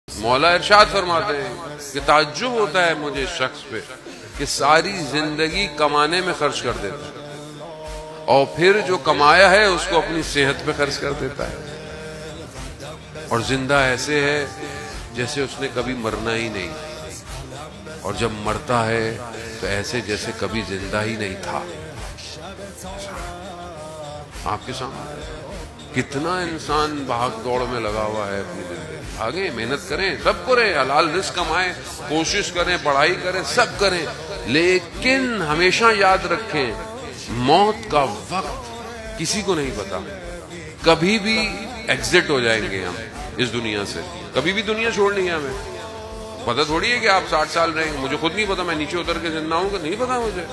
مولا ارشاد فرماتے ہیں کہ تعجب ہوتا ہے مجھے اس شخص پہ کہ ساری زندگی کمانے میں خرچ کر دیتا ہے اور پھر جو کمایا ہے اس کو اپنی صحت پہ خرچ کر دیتا ہے، اور زندہ ایسے ہے جیسے اس نے کبھی مرنا ہی نہیں، اور جب مرتا ہے تو ایسے جیسے کبھی زندہ ہی نہیں تھا۔ آپ کے سامنے کتنا انسان بھاگ دوڑ میں لگا ہوا ہے اپنی زندگی، آگے محنت کریں، سب کریں، حلال رزق کمائیں، کوشش کریں، پڑھائی کریں، سب کریں، لیکن ہمیشہ یاد رکھیں موت کا وقت کسی کو نہیں پتا، کبھی بھی ایگزٹ ہو جائیں گے ہم اس دنیا سے، کبھی بھی دنیا چھوڑنی ہے ہمیں، پتہ تھوڑی ہے کہ آپ 60 سال رہیں گے، مجھے خود نہیں پتا میں نیچے اتر کے زندہ ہوں کہ نہیں پتا، مجھے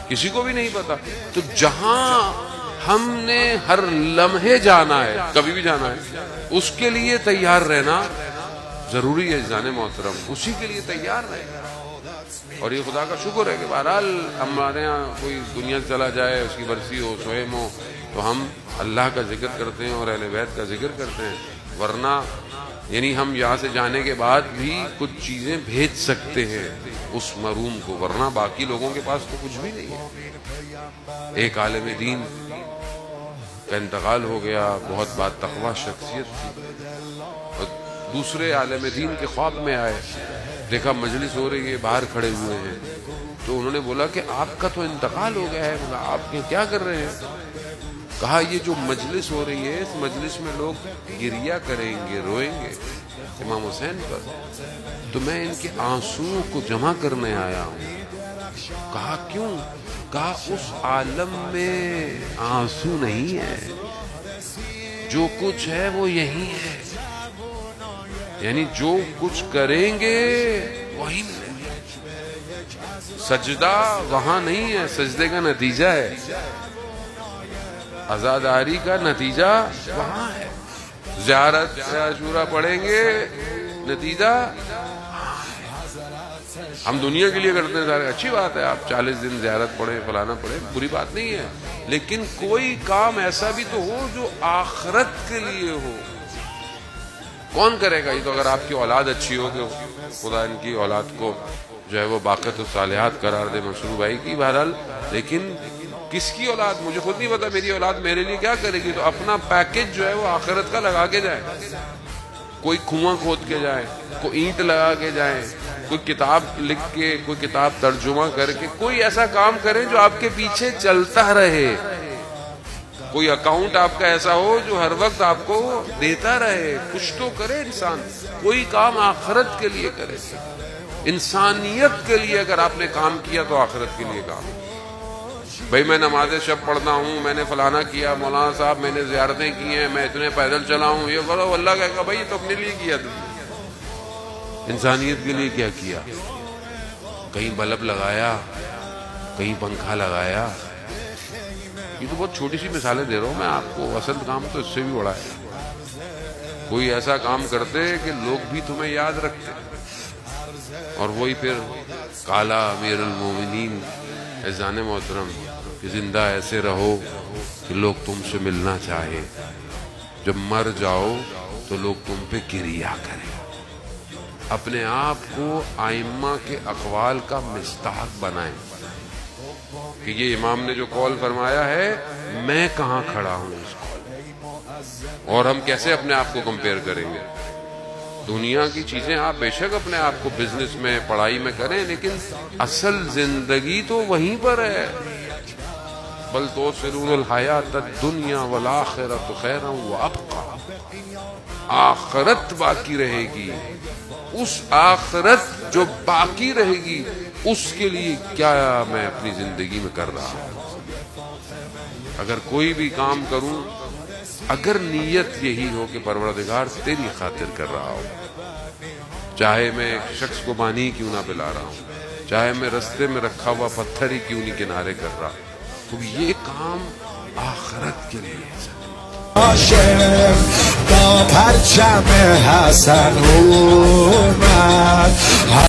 کسی کو بھی نہیں پتا۔ تو جہاں ہم نے ہر لمحے جانا ہے، کبھی بھی جانا ہے، اس کے لیے تیار رہنا ضروری ہے جان محترم، اسی کے لیے تیار رہے۔ اور یہ خدا کا شکر ہے کہ بہرحال ہمارے ہاں کوئی دنیا چلا جائے، اس کی برسی ہو، سوہم ہو، تو ہم اللہ کا ذکر کرتے ہیں اور اہل بیت کا ذکر کرتے ہیں، ورنہ یعنی ہم یہاں سے جانے کے بعد بھی کچھ چیزیں بھیج سکتے ہیں اس مرحوم کو، ورنہ باقی لوگوں کے پاس تو کچھ بھی نہیں ہے۔ ایک عالم دین کا انتقال ہو گیا، بہت باتقویٰ شخصیت تھی، اور دوسرے عالم دین کے خواب میں آئے، دیکھا مجلس ہو رہی ہے، باہر کھڑے ہوئے ہیں، تو انہوں نے بولا کہ آپ کا تو انتقال ہو گیا ہے، بولا آپ کیا کر رہے ہیں؟ کہا یہ جو مجلس ہو رہی ہے اس مجلس میں لوگ گریہ کریں گے، روئیں گے امام حسین پر، تو میں ان کے آنسوؤں کو جمع کرنے آیا ہوں۔ کہا کیوں؟ کہا اس عالم میں آنسو نہیں ہے، جو کچھ ہے وہ یہی ہے، یعنی جو کچھ کریں گے وہی ملے گا، سجدہ وہاں نہیں ہے، سجدے کا نتیجہ ہے، عزاداری کا نتیجہ وہاں ہے، زیارت عاشورہ پڑھیں گے، نتیجہ ہم دنیا کے لیے کرتے ہیں سارے، اچھی بات ہے، آپ 40 دن زیارت پڑھیں، فلانا پڑھیں، بری بات نہیں ہے، لیکن کوئی کام ایسا بھی تو ہو جو آخرت کے لیے ہو۔ کون کرے گا؟ یہ تو اگر آپ کی اولاد اچھی ہو کہ خدا ان کی اولاد کو جو ہے وہ باقیت الصالحات قرار دے، منصور بھائی کی بہرحال، لیکن کس کی اولاد مجھے خود نہیں پتا، میری اولاد میرے لیے کیا کرے گی، تو اپنا پیکج جو ہے وہ آخرت کا لگا کے جائے، کوئی کنواں کھود کے جائے، کوئی اینٹ لگا کے جائے، کوئی کتاب لکھ کے، کوئی کتاب ترجمہ کر کے، کوئی ایسا کام کرے جو آپ کے پیچھے چلتا رہے، کوئی اکاؤنٹ آپ کا ایسا ہو جو ہر وقت آپ کو دیتا رہے، کچھ تو کرے انسان، کوئی کام آخرت کے لیے کرے، انسانیت کے لیے اگر آپ نے کام کیا تو آخرت کے لیے کام۔ بھئی میں نماز شب پڑھنا ہوں، میں نے فلانا کیا، مولانا صاحب میں نے زیارتیں کی ہیں، میں اتنے پیدل چلا ہوں، یہ کرو، اللہ کہے گا بھئی یہ تو اپنے لیے کیا تم نے، انسانیت کے لیے کیا کیا؟ کہیں بلب لگایا، کہیں پنکھا لگایا، یہ تو بہت چھوٹی سی مثالیں دے رہا ہوں میں آپ کو، اصل کام تو اس سے بھی بڑا ہے۔ کوئی ایسا کام کرتے کہ لوگ بھی تمہیں یاد رکھتے، اور وہی پھر کالا امیر المومنین اذان محترم کہ زندہ ایسے رہو کہ لوگ تم سے ملنا چاہے، جب مر جاؤ تو لوگ تم پہ گریہ کریں۔ اپنے آپ کو ائمہ کے اقوال کا مصداق بنائیں کہ یہ امام نے جو قول فرمایا ہے میں کہاں کھڑا ہوں اس قول، اور ہم کیسے اپنے آپ کو کمپیئر کریں گے؟ دنیا کی چیزیں آپ بے شک اپنے آپ کو بزنس میں، پڑھائی میں کریں، لیکن اصل زندگی تو وہیں پر ہے۔ بل تؤثرون الحیات الدنیا والآخرۃ خیر وابقی، آخرت باقی رہے گی، اس آخرت جو باقی رہے گی اس کے لیے کیا میں اپنی زندگی میں کر رہا ہوں۔ اگر کوئی بھی کام کروں، اگر نیت یہی ہو کہ پروردگار تیری خاطر کر رہا ہوں، چاہے میں ایک شخص کو پانی کیوں نہ پلا رہا ہوں، چاہے میں رستے میں رکھا ہوا پتھر ہی کیوں نہیں کنارے کر رہا، تو یہ کام آخرت کے لیے ہے۔ عاشق با پرچم حسن اومد